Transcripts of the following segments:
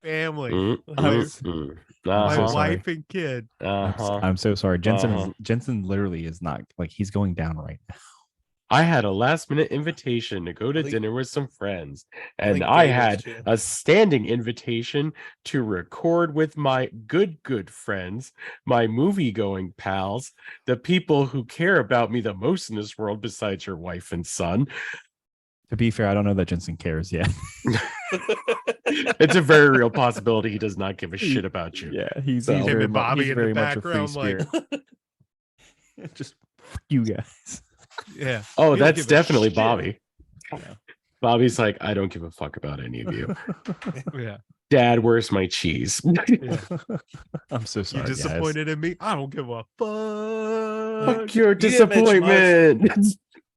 family, I'm so sorry. wife and kid. I'm so sorry. Jensen literally is not like he's going down right now. I had a last-minute invitation to go to dinner with some friends, and I had a standing invitation to record with my good friends, my movie-going pals, the people who care about me the most in this world besides your wife and son. To be fair, I don't know that Jensen cares yet. It's a very real possibility he does not give a shit about you. Yeah, he's very much, Bobby he's in very the much a free background, spirit. Just you guys. Yeah. Oh, that's definitely Bobby. Yeah. Bobby's like, I don't give a fuck about any of you. Yeah. Dad, where's my cheese? Yeah. I'm so sorry. You disappointed in me? I don't give a fuck. Fuck your disappointment.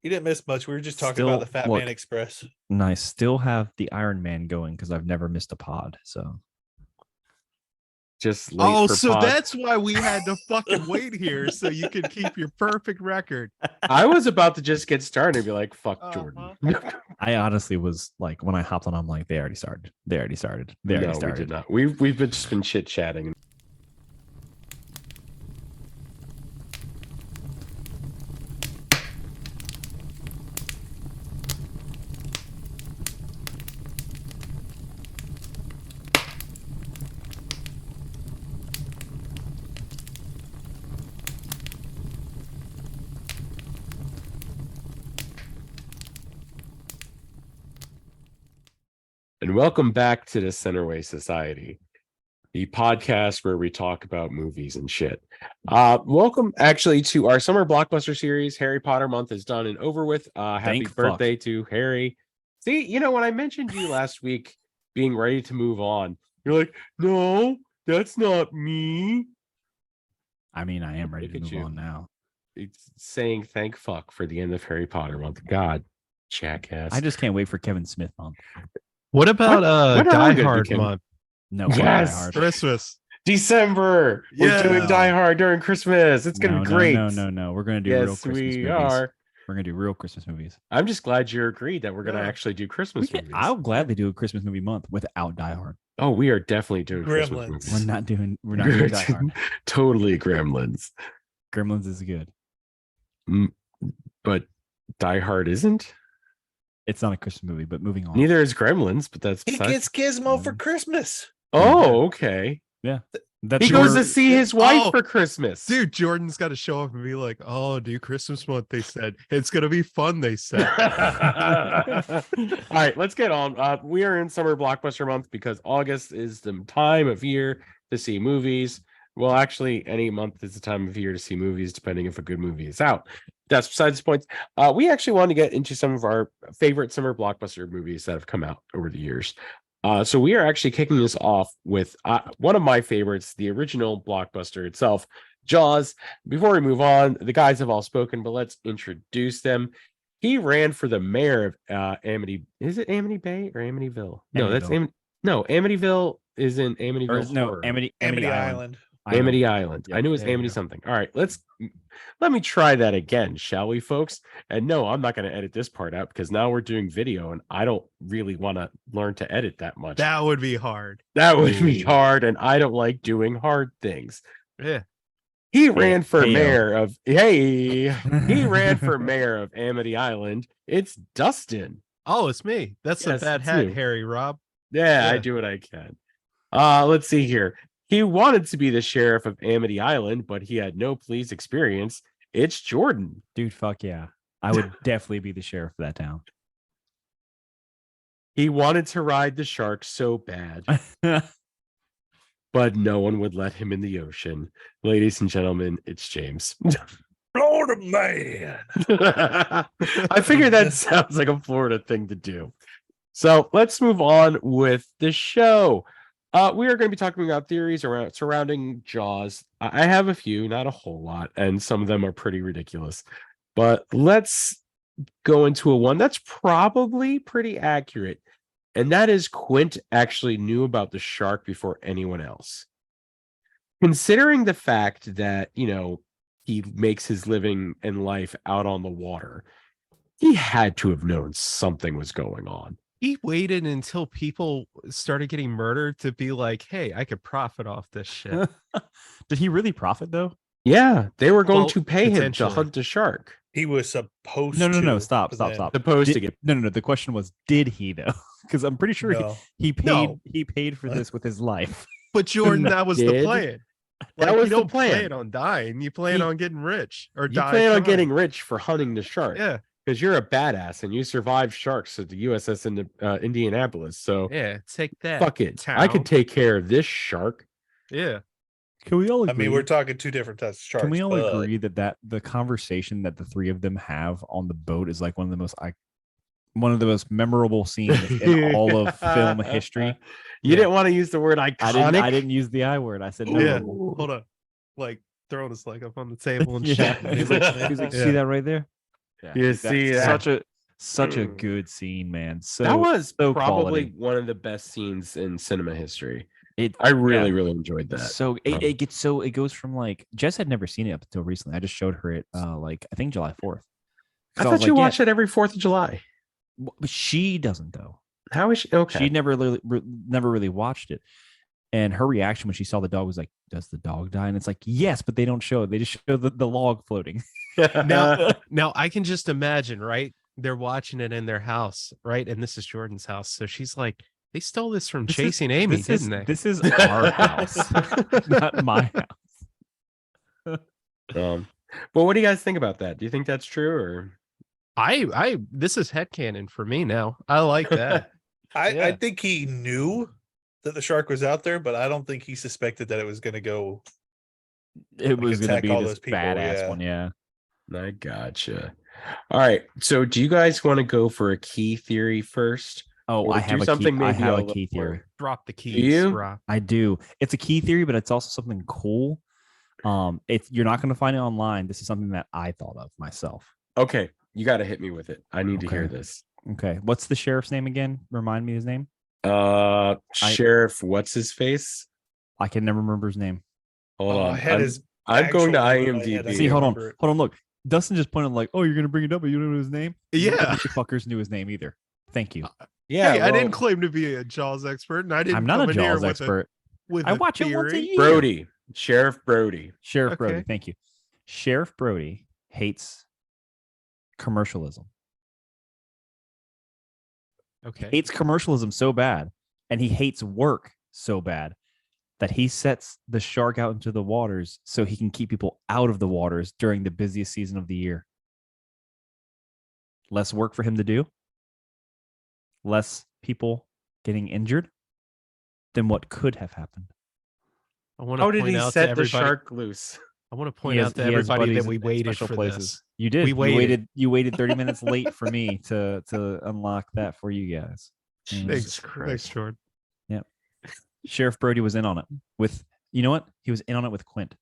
You didn't miss much. We were just talking about the Fat Man Express. And I still have the Iron Man going because I've never missed a pod. So just that's why we had to fucking wait here so you could keep your perfect record. I was about to just get started and be like, fuck Jordan. I honestly was like, when I hopped on, I'm like, they already started. No, we did not. We've just been chit chatting. And welcome back to the Centerway Society, the podcast where we talk about movies and shit. Welcome actually to our summer blockbuster series. Harry Potter month is done and over with. Happy birthday to Harry. See, you know, when I mentioned you last week being ready to move on, you're like, no, that's not me. I mean, I am ready to move on now. It's saying thank fuck for the end of Harry Potter month. God, jackass. I just can't wait for Kevin Smith month. What about Die Hard month? No, yes, Christmas, December. We're doing Die Hard during Christmas. It's gonna be great. No. We're gonna do real Christmas movies. We're gonna do real Christmas movies. I'm just glad you agreed that we're gonna actually do Christmas movies. I'll gladly do a Christmas movie month without Die Hard. Oh, we are definitely doing Christmas movies. We're not doing Die Hard. Totally Gremlins. Gremlins is good, but Die Hard isn't. It's not a Christmas movie, but moving on. Neither is Gremlins, but that's he gets Gizmo for Christmas. Oh, okay. Yeah. He goes to see his wife for Christmas. Dude, Jordan's got to show up and be like, oh, do Christmas month, they said. It's going to be fun, they said. All right, let's get on. We are in summer blockbuster month because August is the time of year to see movies. Well, actually, any month is the time of year to see movies, depending if a good movie is out. That's besides the point. We actually want to get into some of our favorite summer blockbuster movies that have come out over the years. So we are actually kicking this off with one of my favorites, the original blockbuster itself, Jaws. Before we move on, the guys have all spoken, but let's introduce them. He ran for the mayor of Amity. Is it Amity Bay or Amityville? No, that's Amityville is in Amityville. No, Amity Island. Amity Island. Yep, I knew it was Amity something. All right, let me try that again, shall we, folks? And no, I'm not going to edit this part out because now we're doing video and I don't really want to learn to edit that much. That would be hard. That would be hard, and I don't like doing hard things. Yeah. He ran for mayor of He ran for mayor of Amity Island. It's Dustin. Oh, it's me. That's a bad hat, Harry Rob. Yeah, I do what I can. Let's see here. He wanted to be the sheriff of Amity Island, but he had no police experience. It's Jordan. Dude, fuck yeah. I would definitely be the sheriff of that town. He wanted to ride the shark so bad, but no one would let him in the ocean. Ladies and gentlemen, it's James. Florida man. I figured that sounds like a Florida thing to do. So let's move on with the show. We are going to be talking about theories surrounding Jaws. I have a few, not a whole lot, and some of them are pretty ridiculous. But let's go into one that's probably pretty accurate, and that is Quint actually knew about the shark before anyone else. Considering the fact that, he makes his living and life out on the water, he had to have known something was going on. He waited until people started getting murdered to be like, hey, I could profit off this shit. Did he really profit though? Yeah, they were going Well, to pay him to potentially. hunt a shark. He was supposed No, to. stop. but then- Supposed to Did, get. no. The question was, did he though? Because I'm pretty sure No. he paid. No. He paid for this with his life. But Jordan, that was the Did? plan. That Like, was you the don't plan. plan on dying. You plan You- on getting rich or You die plan on trying. getting rich for hunting the shark. Yeah, Because you're a badass and you survived sharks at the USS in Indianapolis. So yeah. Take that. fuck it. I could town. take care of this shark. Yeah. Can we all I agree? mean, we're talking two different types of sharks. Can we all but agree that the conversation that the three of them have on the boat is like one of the most memorable scenes in all of film history? You Yeah. didn't want to use the word iconic. I didn't use the I word. I said Ooh. no. Yeah. Hold on. Like throwing his leg up on the table and Yeah. shit. He's like, Yeah. see that right there? Yeah. You That's see that? such a good scene, man. So That was so probably quality. one of the best scenes in cinema history. It I really, really enjoyed that. So it goes from like Jess had never seen it up until recently. I just showed her it like I think July 4th. I thought you watched it every 4th of July. But she doesn't though. How is she? Okay. She never really watched it. And her reaction when she saw the dog was like, "Does the dog die?" And it's like, "Yes," but they don't show it. They just show the log floating. Now I can just imagine, right? They're watching it in their house, right? And this is Jordan's house. So she's like, they stole this from Chasing Amy, didn't they? This is our house, not my house. Well, what do you guys think about that? Do you think that's true or? This is headcanon for me now. I like that. I Yeah. think he knew that the shark was out there, but I don't think he suspected that it was going to go. It was going to attack be all this those people, badass yeah. one, yeah. I gotcha. All right. So, do you guys want to go for a key theory first? Oh, Or I do have a something key. I maybe have a a little key theory. more- Drop the keys. you? Rob. I do. It's a key theory, but it's also something cool. You're not going to find it online. This is something that I thought of myself. Okay, you got to hit me with it. I need to hear Okay. this. Okay, what's the sheriff's name again? Remind me his name. Sheriff, what's his face? I can never remember his name. Hold Oh, on. I had his I'm going to actual name in my head. I IMDb. See, can't hold on, remember it. hold on. Look, Dustin just pointed like, "Oh, you're gonna bring it up, but you don't know his name." Yeah. You fuckers knew his name either. Thank you. Yeah, Hey, I well, didn't claim to be a Jaws expert, and I didn't. I'm not come a in here Jaws with expert. with I a watch it once a theory. year. Brody, Sheriff Brody. Sheriff Okay. Brody. Thank you. Sheriff Brody hates commercialism. Okay. Hates commercialism so bad, and he hates work so bad that he sets the shark out into the waters so he can keep people out of the waters during the busiest season of the year. Less work for him to do, less people getting injured than what could have happened. I want How to did point he out to set the everybody. shark loose? I want to He point has- out to he has everybody buddies that we in waited special for this. You did. We You waited. You waited 30 minutes late for me to unlock that for you guys. Thanks, Christ. thanks, Jordan. Sheriff Brody was in on it with, you know what? He was in on it with Quint.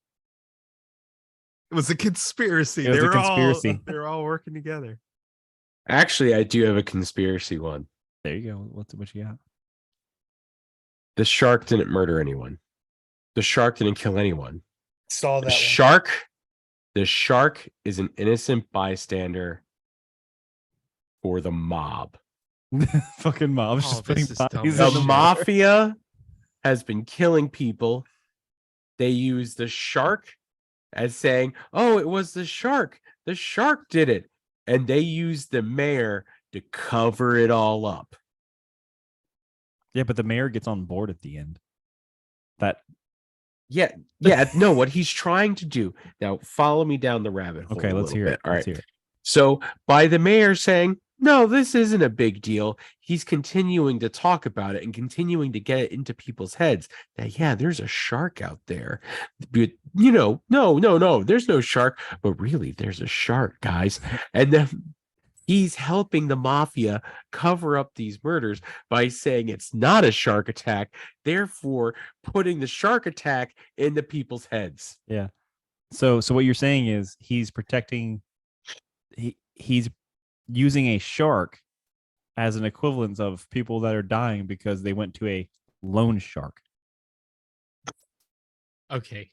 It was a conspiracy. It was they a were conspiracy. All, they were all working together. Actually, I do have a conspiracy one. There you go. What you got? The shark didn't murder anyone. The shark didn't kill anyone. Saw that The shark is an innocent bystander for the mob. Fucking mob's Oh, just this putting is dumb bodies as The in shit. mafia has been killing people. They use the shark as saying, "Oh, it was the shark. The shark did it." And they use the mayor to cover it all up. Yeah, but the mayor gets on board at the end. That Yeah, no, what he's trying to do. Now, follow me down the rabbit hole. okay, a let's little hear bit. it. All Let's right. hear it. So, by the mayor saying, "No, this isn't a big deal," he's continuing to talk about it and continuing to get it into people's heads that, yeah, there's a shark out there. But, no, there's no shark. But really, there's a shark, guys. And then he's helping the mafia cover up these murders by saying it's not a shark attack, therefore putting the shark attack into people's heads. Yeah. So what you're saying is he's protecting he's using a shark as an equivalent of people that are dying because they went to a loan shark. Okay.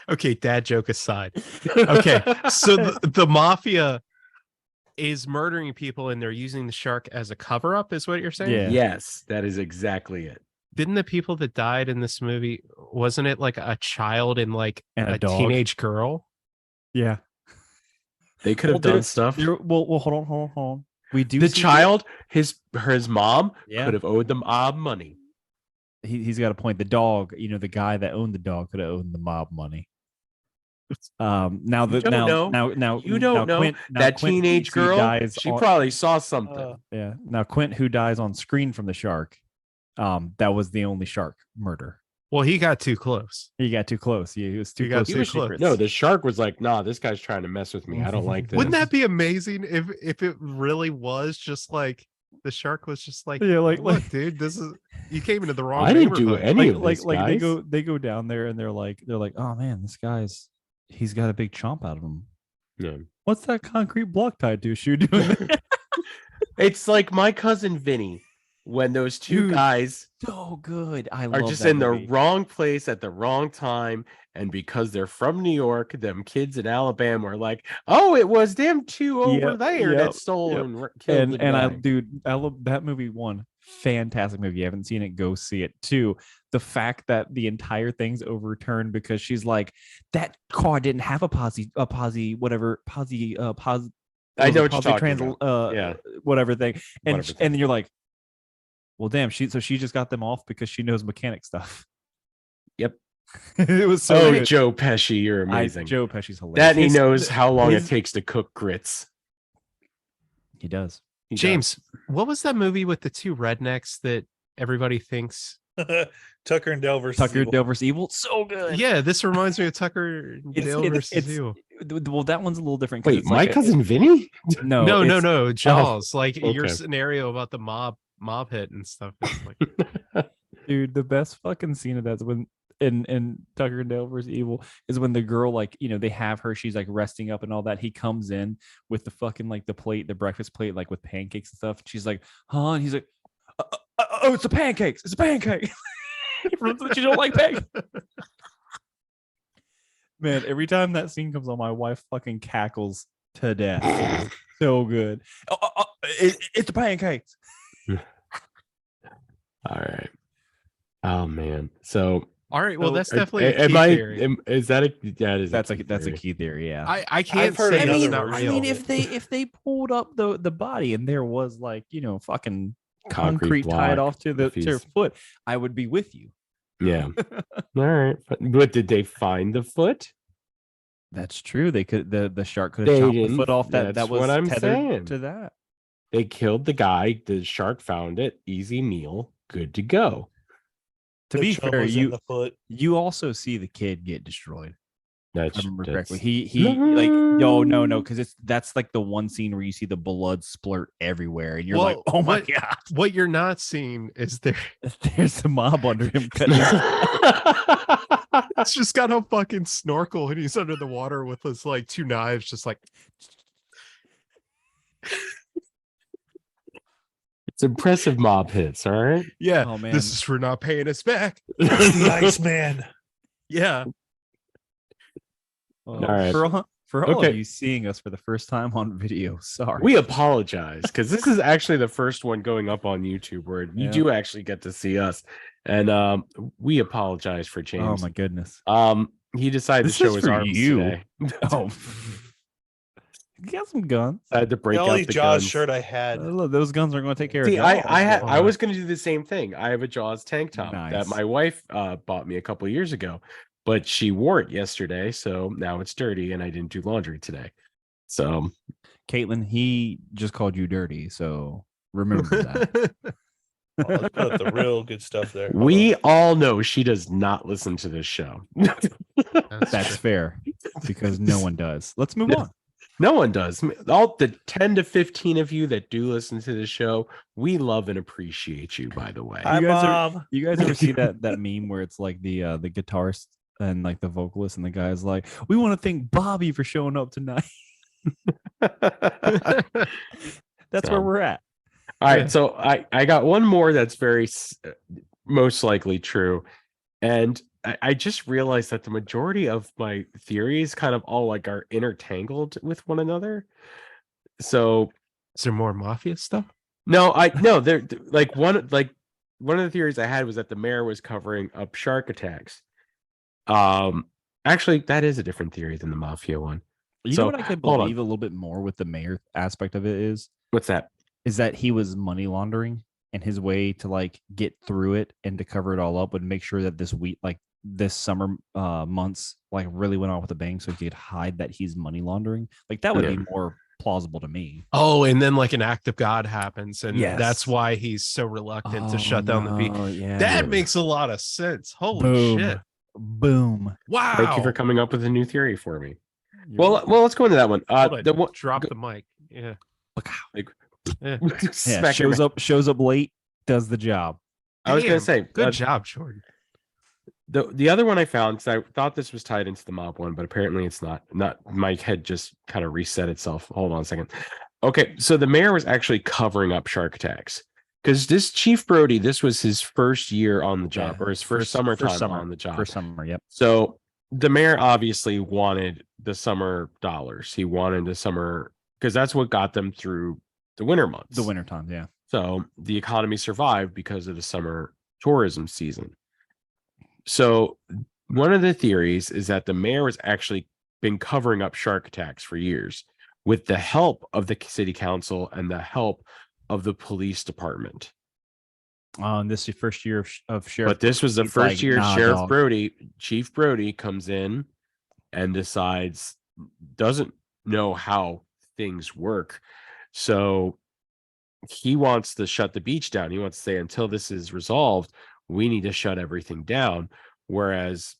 Okay, dad joke aside. Okay, so the mafia is murdering people and they're using the shark as a cover up, is what you're saying? Yeah. Yes, that is exactly it. Didn't the people that died in this movie, wasn't it like a child and like And a a dog. teenage girl? Yeah. They could have Well, done stuff. Well, hold on. We do The see child, his mom Yeah. could have owed the mob money. He's got a point. The dog, the guy that owned the dog could have owned the mob money. Now You don't know. You don't know. That teenage girl, dies she probably saw something. Yeah. Now Quint, who dies on screen from the shark, that was the only shark murder. Well, he got too close. He got too close. He was too He got close. too to the close. secrets. No, the shark was like, nah, this guy's trying to mess with me. I don't like this. Wouldn't that be amazing if it really was just like the shark was just like, Yeah, look, dude, this is you came into the wrong I didn't do neighborhood. any of this, like guys. they go down there and they're like, oh man, he's got a big chomp out of him. Yeah. What's that concrete block tied to? Shoe doing there? It's like my cousin Vinny when those two Dude, guys So good. I are love just that in movie. the wrong place at the wrong time. And because they're from New York, them kids in Alabama are like, oh, it was them two over Yep, there yep, that stole yep. and killed the And guy. I love that movie. One, fantastic movie. You haven't seen it, go see it. Two, the fact that the entire thing's overturned because she's like, that car didn't have a posi I know what you're talking about. Yeah. whatever thing. And Whatever thing. and then you're like, well, damn, she just got them off because she knows mechanic stuff. Yep. It was so Oh, good. Joe Pesci, you're amazing. Joe Pesci's hilarious. That he knows how long it his- takes to cook grits. He does. He does. James, what was that movie with the two rednecks that everybody thinks? Tucker and Dale versus Tucker Evil. Dale versus Evil. So good. Yeah, this reminds me of Tucker and Dale versus Evil. Well, that one's a little different. 'cause Wait, it's my like a- cousin Vinny? No, No, it's- Jaws. Like your okay. scenario about the mob hit and stuff. It's like, dude, the best fucking scene of that's when in Tucker and Dale versus Evil is when the girl, like, they have her, she's like resting up and all that. He comes in with the fucking like the plate, the breakfast plate, like with pancakes and stuff. And she's like, huh? And he's like, oh, it's the pancakes. It's a pancake. But you don't like pancakes. Man, every time that scene comes on, my wife fucking cackles to death. So good. It's the pancakes. All right. Oh man. So all right, well, So, that's definitely a am key I theory. is that a That's a theory. key theory, yeah. I can't heard say another it's not version. real. I mean, if they pulled up the body and there was like fucking Concrete concrete tied block off to the with to her his- foot, I would be with you. Yeah. All right. But did they find the foot? That's true. They could the shark could They have chopped the didn't. foot off. That That's was what I'm tethered saying. to that. They killed the guy. The shark found it. Easy meal. Good to go. To The be chum fair, was in the foot. you also see the kid get destroyed. If That's I remember that's- correctly. He like no, because that's like the one scene where you see the blood splurt everywhere, and you're like, Well, oh my what- god, What you're not seeing is there's the mob under him. Cutting his- it's just got a fucking snorkel and he's under the water with his like two knives, just like It's impressive mob hits. All right. yeah. Oh, man. This is for not paying us back. It's the Iceman. Yeah. Oh, right. For all Okay. of you seeing us for the first time on video, sorry. We apologize because this is actually the first one going up on YouTube where you Yeah. do actually get to see us, and we apologize for Oh James. my goodness. He decided This to show is his for arms you. today. Oh, you got some guns. I had to break The out only the Jaws guns. shirt I had. Look, those guns are going to take care See, of Jaws. I was going to do the same thing. I have a Jaws tank top that Nice. my wife bought me a couple of years ago, but she wore it yesterday, so now it's dirty, and I didn't do laundry today. So Caitlin, he just called you dirty, so remember that. Oh, let's put the real good stuff there. Hold we on. all know she does not listen to this show. That's fair because no one does. Let's move on. No one does. All the 10 to 15 of you that do listen to the show, we love and appreciate you, by the way. Hi, You guys Mom. You guys ever see that meme where it's like the guitarist and like the vocalist and the guy's like, we want to thank Bobby for showing up tonight. That's where we're at. All right, so I got one more that's very most likely true, and I just realized that the majority of my theories kind of all like are intertangled with one another. So Is there more mafia stuff? no, they're like one of the theories I had was that the mayor was covering up shark attacks. Actually, that is a different theory than the mafia one. You So, know what I could hold on. believe a little bit more with the mayor aspect of it What's that? is that he was money laundering, and his way to like get through it and to cover it all up would make sure that this summer months like really went off with a bang, so he could hide that he's money laundering. Like that would Yeah. be more plausible to me. Oh, and then like an act of God happens, and Yes. that's why he's so reluctant to shut down the beat. Yeah. That makes a lot of sense. Holy Boom. shit! Boom. Wow. Thank you for coming up with a new theory for me. You're Well, welcome. let's go into that one. Hold on, The one drop the mic. Yeah. Yeah, smack shows your- up late, does the job. I was gonna Damn, say good job, Jordan. the other one I found, because I thought this was tied into the mob one, but apparently it's not. My head just kind of reset itself. Hold on a second. Okay, so the mayor was actually covering up shark attacks because this Chief Brody, this was his first year on the job, or his first summer on the job. First summer, yep. So the mayor obviously wanted the summer dollars. He wanted the summer because that's what got them through the winter months. The winter time, yeah. So the economy survived because of the summer tourism season. So one of the theories is that the mayor has actually been covering up shark attacks for years with the help of the city council and the help of the police department. This is the first year of Sheriff. But this was the He's first like, year "Nah, Sheriff dog." Brody, Chief Brody comes in and doesn't know how things work. So he wants to shut the beach down. He wants to say, until this is resolved, we need to shut everything down. Whereas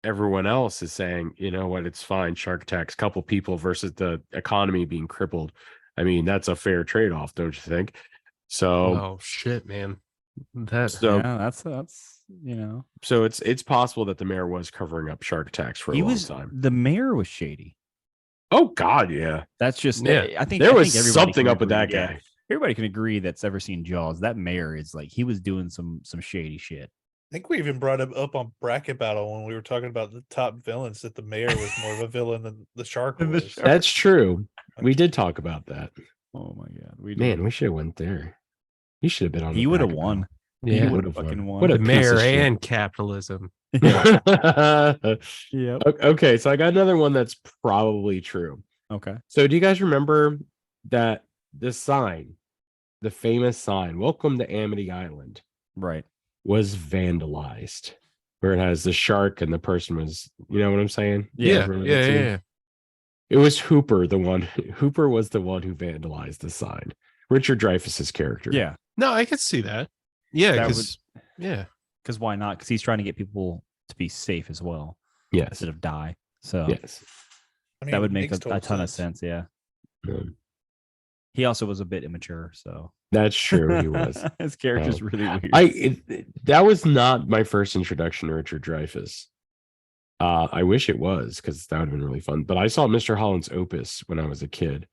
everyone else is saying, you know what, it's fine. Shark attacks, couple people versus the economy being crippled. I mean, that's a fair trade-off, don't you think? So, Oh shit, man. That so, Yeah, that's so it's possible that the mayor was covering up shark attacks for a long time. The mayor was shady. Oh God, yeah. That's just Yeah. I think There I was think everybody something can up with that agree, yeah. guy. Everybody can agree that's ever seen Jaws. That mayor is like he was doing some shady shit. I think we even brought him up on Bracket Battle when we were talking about the top villains, that the mayor was more of a villain than the shark Than the was. shark. That's true. We did talk about that. Oh my god, Man, we should have went there. He should have been on. he would have won. He yeah, would have fucking won. What a the mayor piece of shit. and capitalism. Yep. Okay, so I got another one that's probably true. Okay. So do you guys remember that the sign, the famous sign, "Welcome to Amity Island," Right. was vandalized, where it has the shark and the person was, you know what I'm saying? Yeah, Remember yeah, that scene? yeah. It was Hooper, Hooper was the one who vandalized the sign. Richard Dreyfuss's character. Yeah. No, I could see that. Yeah, That because yeah, Because why not? Because he's trying to get people to be safe as well Yes. instead of die. So Yes. I mean, that would it make makes a total ton of sense. Yeah. Um, He also was a bit immature, so That's true. He was. his character's really weird. That was not my first introduction to Richard Dreyfuss. I wish it was, because that would have been really fun. But I saw Mr. Holland's Opus when I was a kid,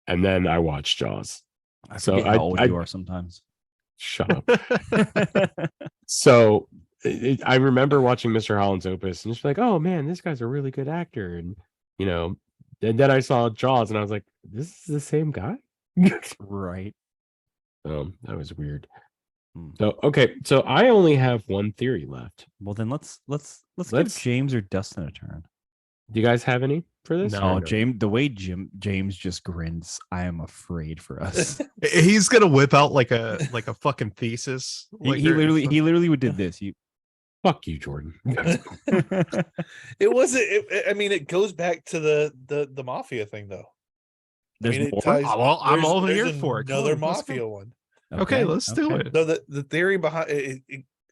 and then I watched Jaws. I so forget how old I- you are sometimes. Shut up. So I remember watching Mr. Holland's Opus and just like, oh man, this guy's a really good actor. And and then I saw Jaws and I was like, this is the same guy. Right. That was weird. Hmm. So okay, so I only have one theory left. Well, then let's give Let's- James or Dustin a turn. Do you guys have any for this? No. Or James, the way James just grins, I am afraid for us. he's gonna whip out like a fucking thesis. he literally would did this. You Fuck you, Jordan. It wasn't. I mean, it goes back to the mafia thing, though. there's I mean, it more. ties- I'm all there's here for it. Come Another on, let's go. mafia one. Okay, let's do it. No, the theory behind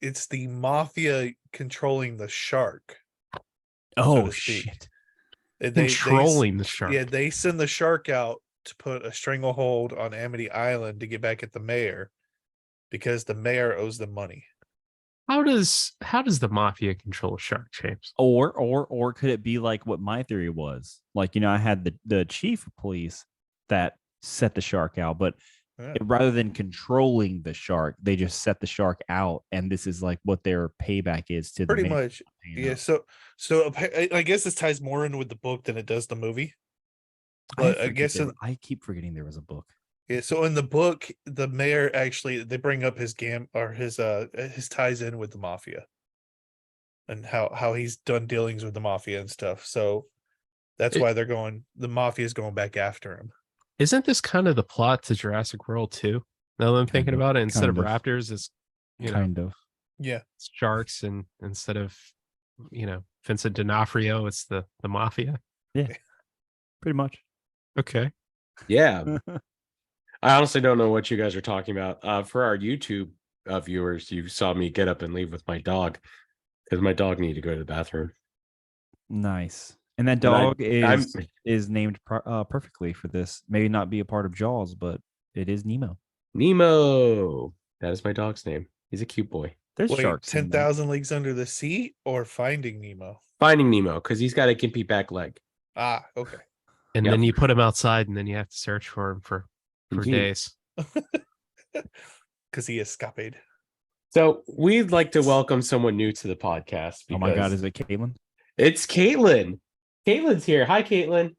it's the mafia controlling the shark. Oh to speak. shit! Controlling the shark. Yeah, they send the shark out to put a stranglehold on Amity Island to get back at the mayor, because the mayor owes them money. How does the mafia control a shark, James? Or could it be like what my theory was? Like, I had the chief of police that set the shark out, but Yeah. rather than controlling the shark, they just set the shark out, and this is like what their payback is to Pretty the man. much. Yeah. So I guess this ties more in with the book than it does the movie. But I guess I keep forgetting there was a book. yeah, so in the book, the mayor actually they bring up his his ties in with the mafia and how he's done dealings with the mafia and stuff. So that's It- why the mafia is going back after him. Isn't this kind of the plot to Jurassic World too? Now that I'm thinking of, about it, instead of kind of. raptors, it's Kind of. Yeah. sharks, and instead of Vincent D'Onofrio, it's the mafia. Yeah. Pretty much. Okay. Yeah. I honestly don't know what you guys are talking about. For our YouTube viewers, you saw me get up and leave with my dog because my dog needed to go to the bathroom. Nice. And that And dog I'm- is named perfectly for this. Maybe not be a part of Jaws, but it is Nemo. Nemo. That is my dog's name. He's a cute boy. There's Wait, sharks. in there. 10,000 Leagues Under the Sea or Finding Nemo? Finding Nemo because he's got a gimpy back leg. Ah, okay. And Yep. then you put him outside, and then you have to search for him for Indeed. days. Because he escaped. So we'd like to welcome someone new to the podcast. Oh my God, because is it Caitlin? it's Caitlin. Caitlin's here. Hi, Caitlin.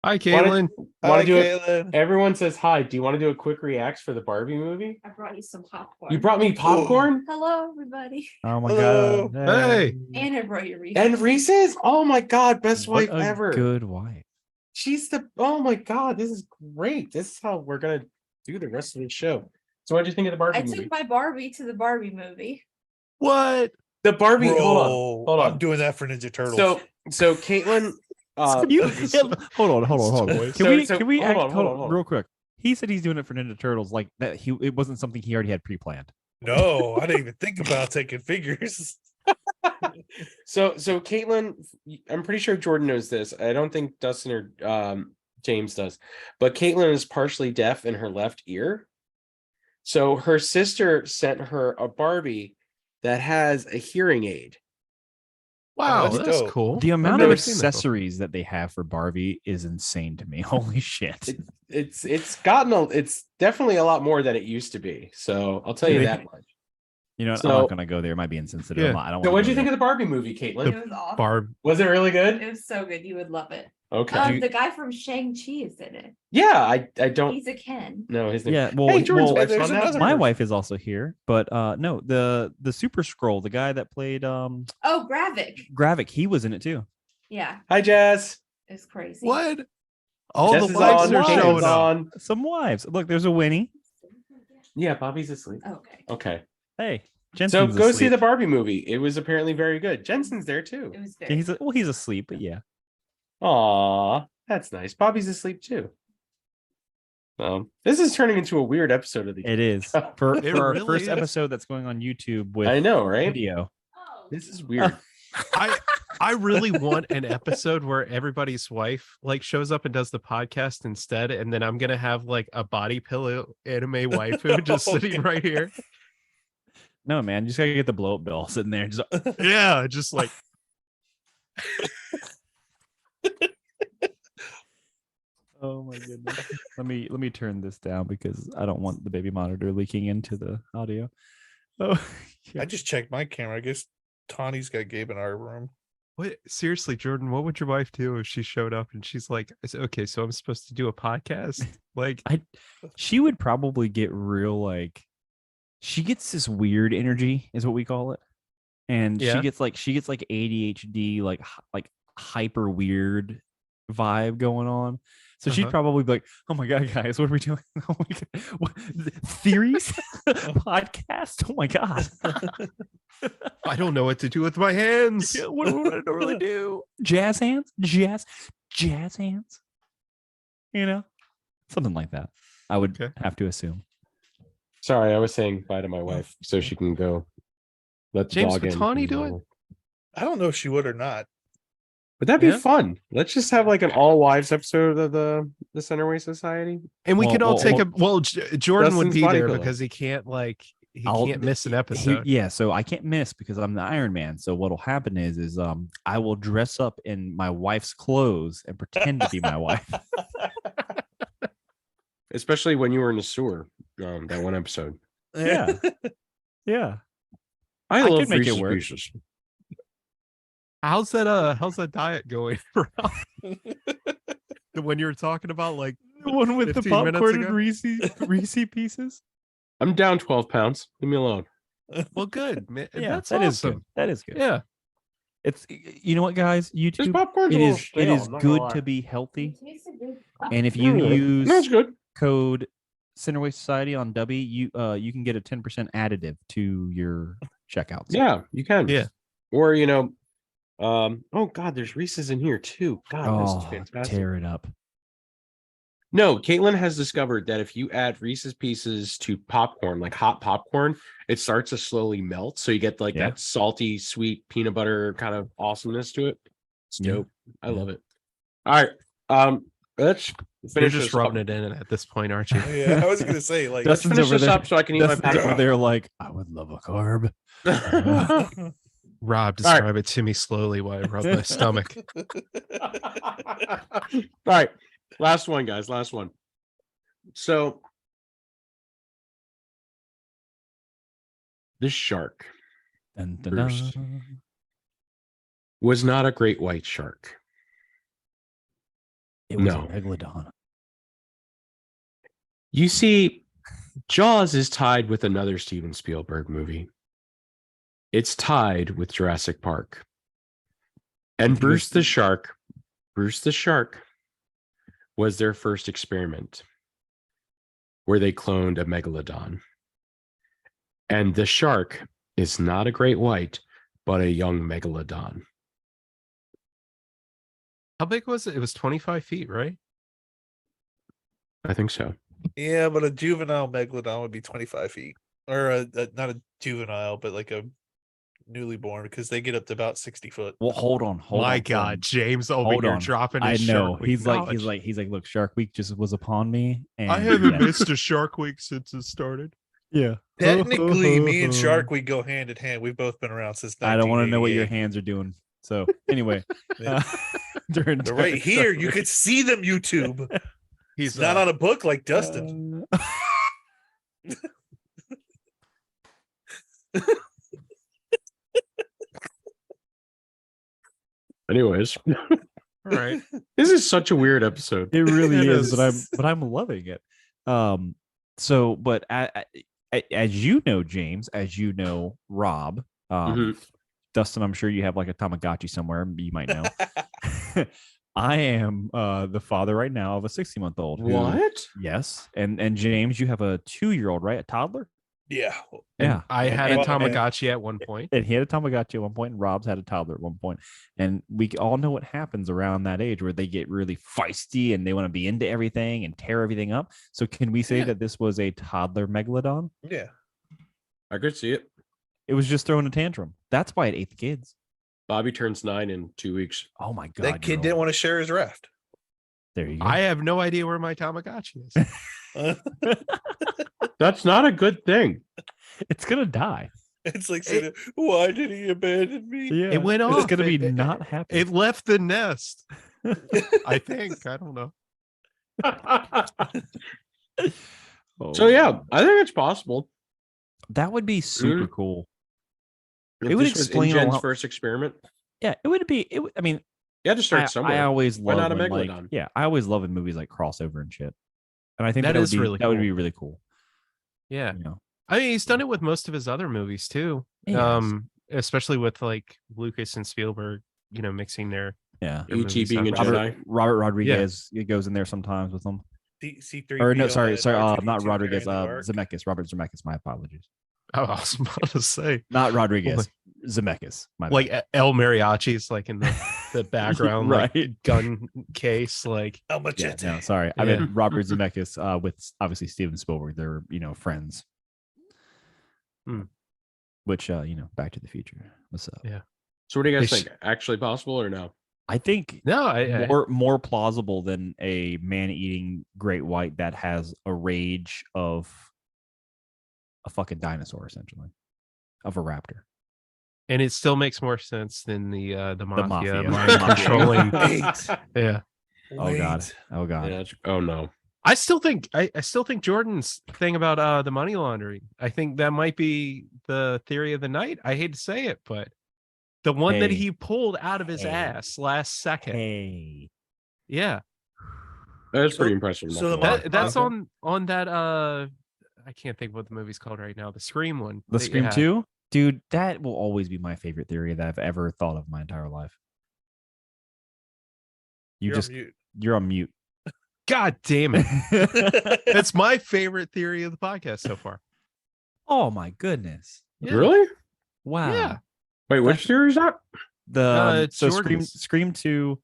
Hi, Caitlin. Want Hi, to do it? Caitlin. Everyone says hi. Do you want to do a quick react for the Barbie movie? I brought you some popcorn. You brought me popcorn Hello, everybody. Oh my Hello. God. Hey. And I brought you Reese's. and Reese's. Oh my God, best What wife a ever. good wife. She's the. Oh my God, this is great. This is how we're gonna do the rest of the show. So, what do you think of the Barbie I movie? took my Barbie to the Barbie movie. What? The Barbie. Bro, Hold on. I'm doing that for Ninja Turtles. So Caitlin. Hold on. Toys. Can we hold hold on. on real quick? He said he's doing it for Ninja Turtles, like that. It wasn't something he already had pre-planned. no, I didn't even think about taking figures. So Caitlin, I'm pretty sure Jordan knows this. I don't think Dustin or James does, but Caitlin is partially deaf in her left ear. So her sister sent her a Barbie that has a hearing aid. Wow, that's that's dope. cool. The I've amount never of seen that before. accessories that they have for Barbie is insane to me. Holy shit! It's definitely a lot more than it used to be. So I'll tell you that much. You know, what? I'm So- not gonna go there. It might be insensitive. Yeah. I don't. So wanna what do go you think there. of the Barbie movie, Caitlin? It was awesome. Barb. Was it really good? It was so good. You would love it. Okay. The guy from Shang-Chi is in it. Yeah, I don't He's a Ken. know his name. Yeah, well, Hey, Jordan's well, wife's there's on that. another my person. wife is also here, but no, the Super Scroll, the guy that played Oh, Gravik. Gravik, he was in it too. Yeah, Hi, Jess. it's crazy. What? All Jess the is wives on. are Caitlin's showing up. on. Some wives. Look, there's a Winnie. Yeah, Bobby's asleep. Okay. Okay. Hey, So Jensen's go see asleep. the Barbie movie. It was apparently very good. Jensen's there too. It was Yeah, very. he's asleep, but yeah. Aw, that's nice. Bobby's asleep too. This is turning into a weird episode of the. It is for, It for our really first is. episode that's going on YouTube with I know, right? video. Oh. This is weird. I really want an episode where everybody's wife like shows up and does the podcast instead, and then I'm gonna have like a body pillow anime waifu just Oh, sitting right here. No, man, you just gotta get the blow up bill sitting there. Just, Yeah, just like oh my goodness. let me turn this down because I don't want the baby monitor leaking into the audio. Oh, I just checked my camera. I guess Tawny's got Gabe in our room. what? Seriously, Jordan, what would your wife do if she showed up and she's like, "Okay, so I'm supposed to do a podcast"? Like, she would probably get real like she gets this weird energy is what we call it, and Yeah. she gets like ADHD like hyper weird vibe going on. So she'd Uh-huh. probably be like, "Oh my god, guys, what are we doing? Oh my god, what, theories, podcast? Oh my god, I don't know what to do with my hands. Yeah, what do I normally do? Jazz hands, jazz hands. You know, something like that. I would Okay. have to assume. Sorry, I was saying bye to my wife so she can go. Let the James, dog would in. Tawny do it? I don't know if she would or not. Would that be Yeah. fun? Let's just have like an all wives episode of the Centerway Society. And we Well, can all well, take well, a well. Jordan would Dustin's be body there pillow. because he can't he I'll- can't miss an He- episode. yeah, so I can't miss because I'm the Iron Man. So what'll happen is I will dress up in my wife's clothes and pretend to be my wife. Especially when you were in the sewer. That one episode. Yeah. Yeah. I I love could make it Reese's work. Pieces. How's that diet going? The one you were talking about, like The one with the 15 minutes popcorn ago? and Reese pieces. I'm down 12 pounds. Leave me alone. well, good, man. Yeah, That's that is awesome. good. That is good. Yeah. It's you know what, guys? This YouTube. popcorn's a It little is stale, I'm not gonna good lie. to be healthy, It tastes a bit- and if you Yeah, use that's good. code Centerway Society on W, you can get a 10% additive to your checkouts. Yeah, you can. Yeah. Or oh God, there's Reese's in here too. God, this is Oh, fantastic. tear it up. No, Caitlin has discovered that if you add Reese's Pieces to popcorn, like hot popcorn, it starts to slowly melt. So you get like Yeah. that salty, sweet peanut butter kind of awesomeness to it. It's Yeah. dope. I Yeah. love it. All right. Let's You're finish just this rubbing up. it in at this point, aren't you? Yeah, I was gonna say like Let's Dustin's finish over this there. up so I can eat my Dustin's over popcorn. there like, I would love a carb. Rob, describe it to me slowly while I rub my stomach. All right. Last one, guys. Last one. So this shark Dun, dun, Bruce. dun. was not a great white shark. It was No. a megalodon. You see, Jaws is tied with another Steven Spielberg movie. It's tied with Jurassic Park. And think Bruce the Shark was their first experiment where they cloned a megalodon. And the shark is not a great white, but a young megalodon. How big was it? It was 25 feet, right? I think so. yeah, but a juvenile megalodon would be 25 feet, or not a juvenile, but like a newly born, because they get up to about 60 foot. Well, hold on. My God, James over Hold here on. dropping I his know. Shark Week He's knowledge. like, look, Shark Week just was upon me. And I haven't yeah. missed a Shark Week since it started. Yeah. Technically, me and Shark we go hand in hand. We've both been around since. I don't want to know what your 1988. hands are doing. So anyway, Yeah. during They're right here. You could see them. YouTube. He's It's not on a book like Dustin. Anyways, all right. this is such a weird episode. It really It is, is. but I'm loving it. So, but as you know, James, as you know, Rob, Mhm. Dustin, I'm sure you have like a Tamagotchi somewhere. You might know. I am the father right now of a 60-month-old. What? Yes, and James, you have a 2-year-old, right? A toddler. Yeah. Yeah, I had and, a Tamagotchi at one point. and he had a Tamagotchi at one point, and Rob's had a toddler at one point. And we all know what happens around that age where they get really feisty and they want to be into everything and tear everything up. So can we say Yeah. that this was a toddler megalodon? Yeah. I could see it. It was just throwing a tantrum. That's why it ate the kids. Bobby turns 9 in 2 weeks. Oh my God. That kid didn't want to share his raft. There you go. I have no idea where my Tamagotchi is. That's not a good thing. It's going to die. It's like, saying, why did he abandon me? Yeah. It went It's off. going to be It- not happy. It left the nest. I think. I don't know. Oh, So yeah, I think it's possible. that would be super cool. If It would this was explain a InGen's lot- first experiment, Yeah, it would be. I mean, you had to start I somewhere. always Why love not a when, like, megalodon? yeah, I always love in movies like crossover and shit. And I think That that, is would be, really that would cool. be really cool. Yeah. You know? I mean, he's done it with most of his other movies too. He has. Especially with like Lucas and Spielberg, mixing their Yeah. their E.T. movies being a up. Jedi. Robert Rodriguez goes in there sometimes with them. C3. Or no, sorry, not Rodriguez. Zemeckis. Robert Zemeckis. My apologies. Oh, I was about to say, Not Rodriguez. Zemeckis. My like El Mariachi's like in the background, Right. like gun case, like How much bad. it? Yeah, no, sorry. I Yeah. meant Robert Zemeckis with obviously Steven Spielberg. They're friends. Hmm. Which Back to the Future. What's up? Yeah. So what do you guys They sh- think? Actually possible or no? I think no, I more plausible than a man-eating great white that has a rage of a fucking dinosaur, essentially, of a raptor. and it still makes more sense than the mafia, mafia. mind The mafia. controlling. Wait. Yeah. Oh god. Wait. Oh god. Yeah, oh no. I still think Jordan's thing about the money laundering. I think that might be the theory of the night. I hate to say it, but the one that Hey. he pulled out of his Hey. ass last second. Hey. Yeah. That's So- pretty impressive. so the That's Mafia? on that I can't think of what the movie's called right now. The Scream one. The that you Scream had. 2? Dude, that will always be my favorite theory that I've ever thought of my entire life. You're on mute. You're on mute. God damn it. That's my favorite theory of the podcast so far. Oh my goodness. Yeah. Really? Wow. Yeah. Wait, which That's- series is that? It's So Jordan's. Scream 2.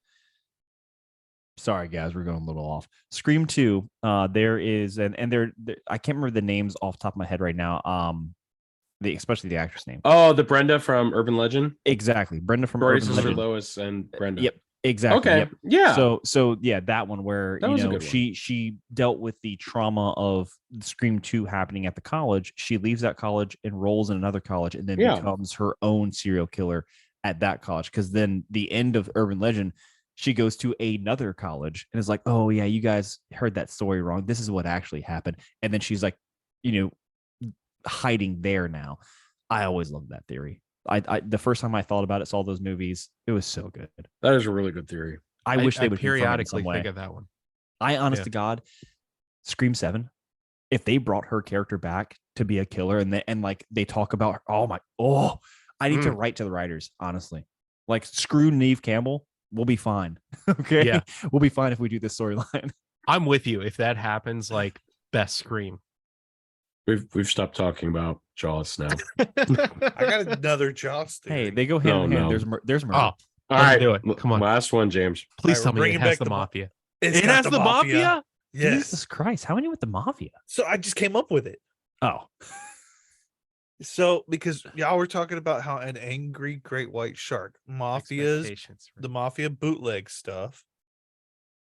Sorry guys, we're going a little off. Scream 2, there is and there I can't remember the names off the top of my head right now. Especially the actress name. Oh, the Brenda from Urban Legend. Exactly. Brenda from Tori's Urban sister Legend. Lois and Brenda. Yep. Exactly. Okay. Yep. Yeah. So yeah, that one where That was a good one. she dealt with the trauma of Scream 2 happening at the college. She leaves that college, enrolls in another college, and then Yeah. becomes her own serial killer at that college. Because then the end of Urban Legend, she goes to another college and is like, "Oh yeah, you guys heard that story wrong. This is what actually happened." And then she's like, hiding there now. I always loved that theory. I the first time I thought about it, saw those movies, it was so good. That is a really good theory. I wish they would confirm it in periodically some way. think of that one. I honest Yeah. to God, Scream 7, if they brought her character back to be a killer and like they talk about her, I need to write to the writers, honestly. Like screw Neve Campbell, we'll be fine. Okay. Yeah. We'll be fine if we do this storyline. I'm with you. If that happens, like best Scream. We've stopped talking about Jaws now. I got another Jaws theory. Hey, they go hand in hand. No. There's murder. Oh, All Let's right, do it. Come on. Last one, James. please All tell right, me we're it bringing has back the the mafia. It's It got has the mafia? Yes. Jesus Christ. How many with the mafia? So I just came up with it. Oh. So because y'all were talking about how an angry great white shark, mafias, Expectations, right? the mafia bootleg stuff.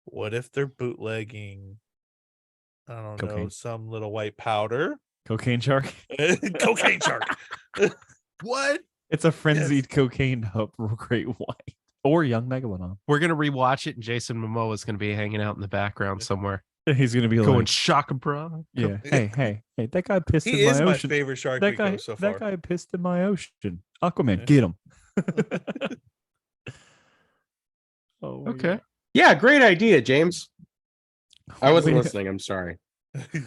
What if they're bootlegging? I don't know, Cocaine. some little white powder, Cocaine shark. cocaine shark. What? It's a frenzied cocaine up great white. Or young megalodon. We're gonna rewatch it, and Jason Momoa is gonna be hanging out in the background somewhere, He's gonna be going like, shaka bra. yeah, hey, that guy pissed He in is my my ocean. favorite shark That we guy, go so far. that guy pissed in my ocean. Aquaman, Yeah. get him. Oh, my Okay. Yeah, great idea, James. I wasn't Wait. listening. I'm sorry.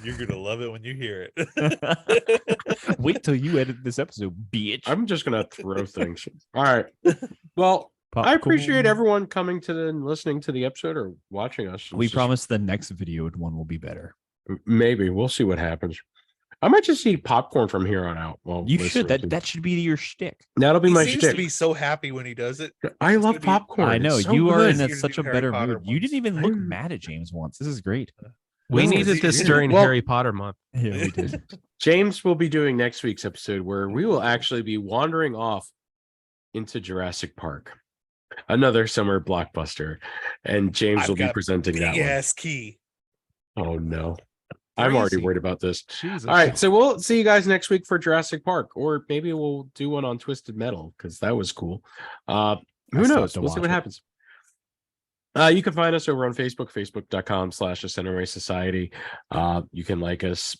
You're gonna love it when you hear it. God. Wait till you edit this episode, bitch. I'm just gonna throw things. All right. Well, I appreciate Popcorn. everyone coming to the and listening to the episode or watching us. We It's just- promise the next video one will be better. maybe we'll see what happens. I might just eat popcorn from here on out. Well, You should. That should be your shtick. that'll be He my seems shtick. to be so happy when he does it. I it's love gonna be- popcorn. I know It's so you are good. in You're gonna such do a Harry better Potter mood. You didn't once. even look I'm- mad at James once. This is great. We No, needed it's- this it's- during well- Harry Potter month. Yeah, we did. James will be doing next week's episode where we will actually be wandering off into Jurassic Park, another summer blockbuster, and James I've will be got presenting that Big one. ass key. Oh no, I'm already Crazy. worried about this. Jesus. All right, so we'll see you guys next week for Jurassic Park, or maybe we'll do one on Twisted Metal because that was cool. Who I still have knows? to We'll see watch what it. happens. You can find us over on Facebook, facebook.com/The Centerway Society. You can like us,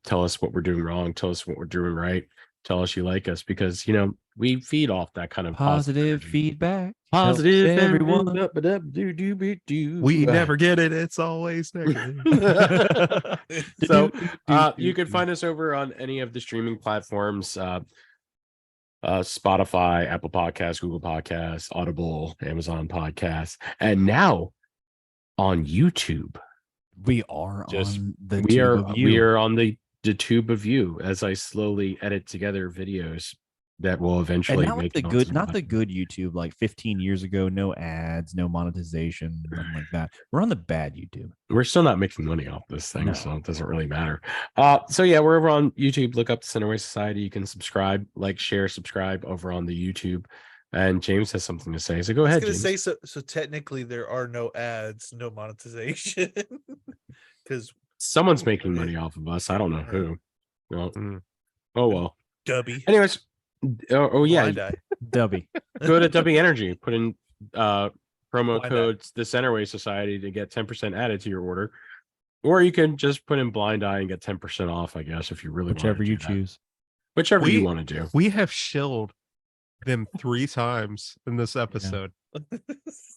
tell us what we're doing wrong, tell us what we're doing right, tell us you like us because we feed off that kind of Positive energy. feedback. Positive helps everyone. We We never get it. It's always negative. So you can find us over on any of the streaming platforms, Spotify, Apple Podcasts, Google Podcasts, Audible, Amazon Podcasts, and now on YouTube. We are Just- on the we tube are of you. we are on the tube of you as I slowly edit together videos that will and eventually not like make the it good, onto not my- the good YouTube like 15 years ago. No ads, no monetization, nothing like that. We're on the bad YouTube. We're still not making money off this thing, No. so it doesn't really matter. So yeah, we're over on YouTube. Look up the Centerway Society. You can subscribe, like, share, subscribe over on the YouTube. And James has something to say, so go I was ahead, gonna James. say so technically there are no ads, no monetization. Because Someone's making money off of us. I don't know who. Well, Mm. oh well. Dubby. Anyways, yeah, Blind Eye. Dubby. go to W Energy, put in promo Blind Eye. code the Centerway Society to get 10% added to your order. Or you can just put in Blind Eye and get 10% off, I guess, if you really want Whichever to you do that. choose. Whichever you We- want to do. We have shilled them 3 times in this episode.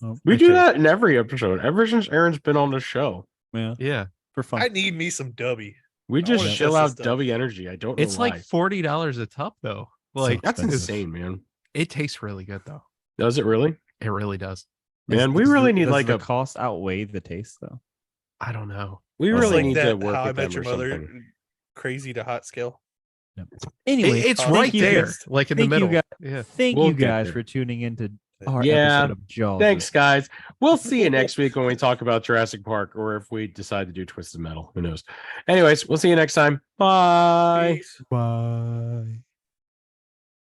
Oh, We do okay. that in every episode. Ever since Aaron's been on the show, Yeah, Yeah. for fun. I need me some Dubby. we I just wanna chill test this out stuff. Dubby energy. I don't know It's why. like $40 a tub though. Like That's expensive. insane, man. it tastes really good though. Does it really? It really does. Man, we Does really the- need does like the a. cost outweigh the taste though. I don't know. We It's really like need that to work How I with Met them Your or Mother something. crazy to hot scale. Anyway, It's thank right you there, guys- like in the thank you middle. guys. Yeah. Thank We'll you get guys there. for tuning into our Yeah. episode of Jaws. Thanks, guys. We'll see you next week when we talk about Jurassic Park, or if we decide to do Twisted Metal. Who knows? Anyways, we'll see you next time. Bye. Peace. Bye.